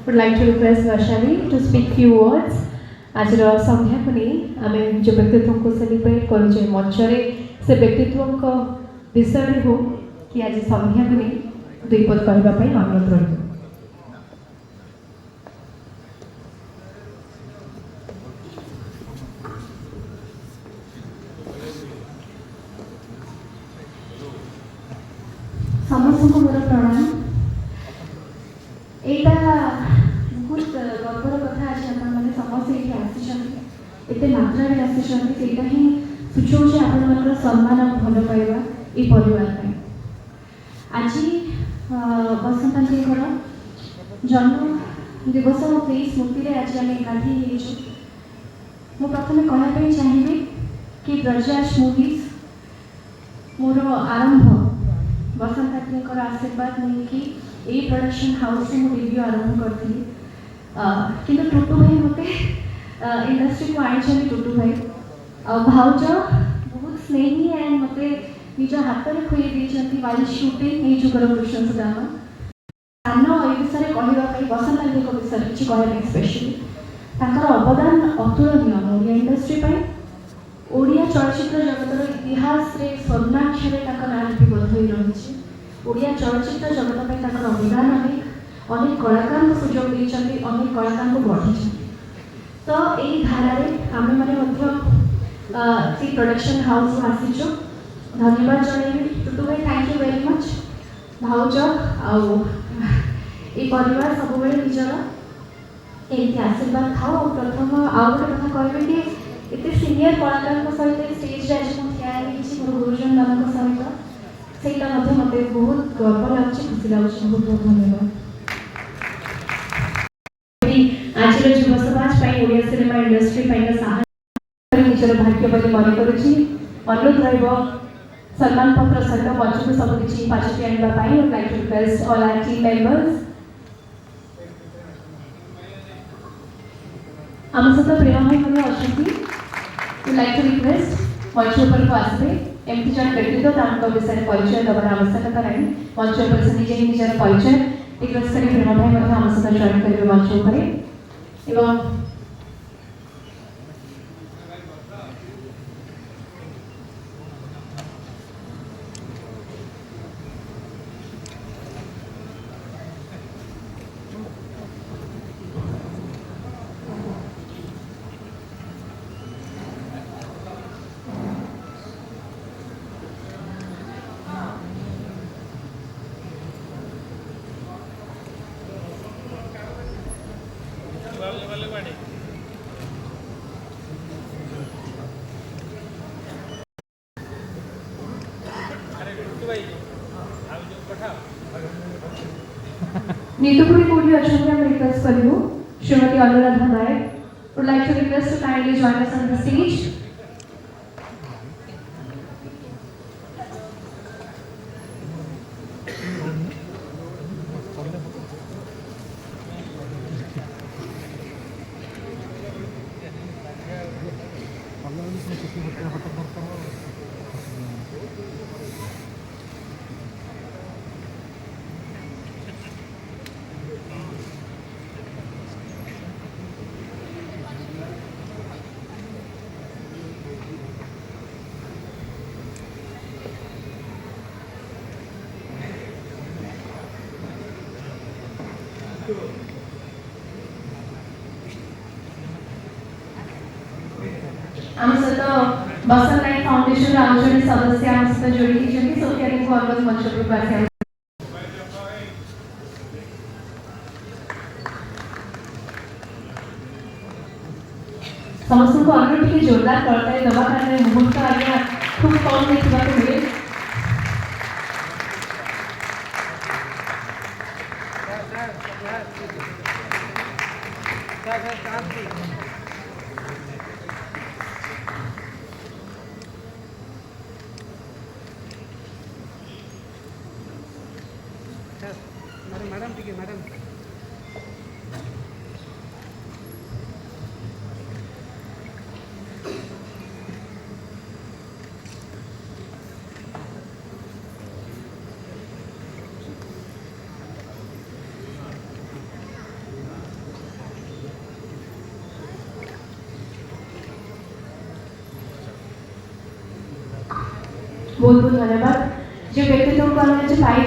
would like to request Vaishali to speak few words. आज संध्या को नहीं आम जो व्यक्तित्व को सेलिब्रेट करुचे मंचरे से व्यक्तित्व विषय हो कि आज संध्या को नहीं दुई पद कहवाई अनुरोध रही। समस्त को मोर प्रणाम। यहाँ बहुत गर्वर कथा आज आपने समस्त ये आते मात्रा आसी ही सूचौचे आप सम्मान और भल पाइबा ये परिवार आज बसंत आंटीर जन्म दिवस और स्मृति आज आम एकाठी मुझे प्रथम कहवाई चाहिए कि ब्रजराज मूवीज मोर आरंभ बसंत आंटीर आशीर्वाद नहीं कि यही प्रोडक्शन हाउस से मुझे रिव्यू आरंभ करी कि टुटू भाई मत इंडस्ट्री को आई टुटू भाई भाउज बहुत स्नेही एंड मत निज हाथ में खुई वाइल शूटिंग ये जुगर कृष्ण सुदाम सान ये विषय कहवाई बसंत आंटी विषय किसी कहना स्पेशली अवदान अतुलनीय ओडिया इंडस्ट्री ओडिया चलचित्र जगतर इतिहास रे स्वर्णाक्षर ना लिपिबद्ध हो रही ओडिया चलचित्र जगत अवदान अनेक कलाकार को सुजोग देते अनेक कलाकार को बढ़ी तो यही धारा आम मैंने प्रोडक्शन हाउस को आसीचु धन्यवाद जनइबी टुटू भाई थैंक यू वेरी मच भाउज ये परिवार सब निजर एमती आशीर्वाद खाओ प्रथम आउ गोटे कथा कह कि इतने सीनियर कलाकार सहित स्टेज आज मुझे मोर गुरुजन मान सहित से मत बहुत गर्व लगे खुशी लगे बहुत बहुत धन्यवाद। आज युव समाज ओडिया सिनेमा इंडस्ट्री निजर भाग्य बोली मन करुच्ची अनुरोध रम्मान पत्र सहित मंच को सबकि पाचटी आने like to request all our team members आम सहित प्रेम भाई मैंने अच्छा लाइक टू रिक्वेस्ट मंच उपर को आसबे एमती जन व्यक्तित्व विषय परिचय दबार आवश्यकता नहीं मंच उपर से निजे ही निजर परिचय रिक्वेस्ट करी प्रेम भाई आम सहित जॉइन करेंगे मंच उपर एवं नीतुपुरी कोली अच्छा रिक्वेस्ट करूँ श्रीमती अनुराधा नायक would like to request to kindly join us on the stage. आम सहित बसंत नाइट फाउंडेशन आउ जड़े सदस्य आम सहित जोड़ी सोफिया को अनुरोध मंच पर आस समस्त को अनुरोध टी जोरदार करता है दबा कारण मुहूर्त आज्ञा खूब कम देखा मिले मैडम ठीक है मैडम बहुत बहुत धन्यवाद जो व्यक्तित्व को आम आज पाई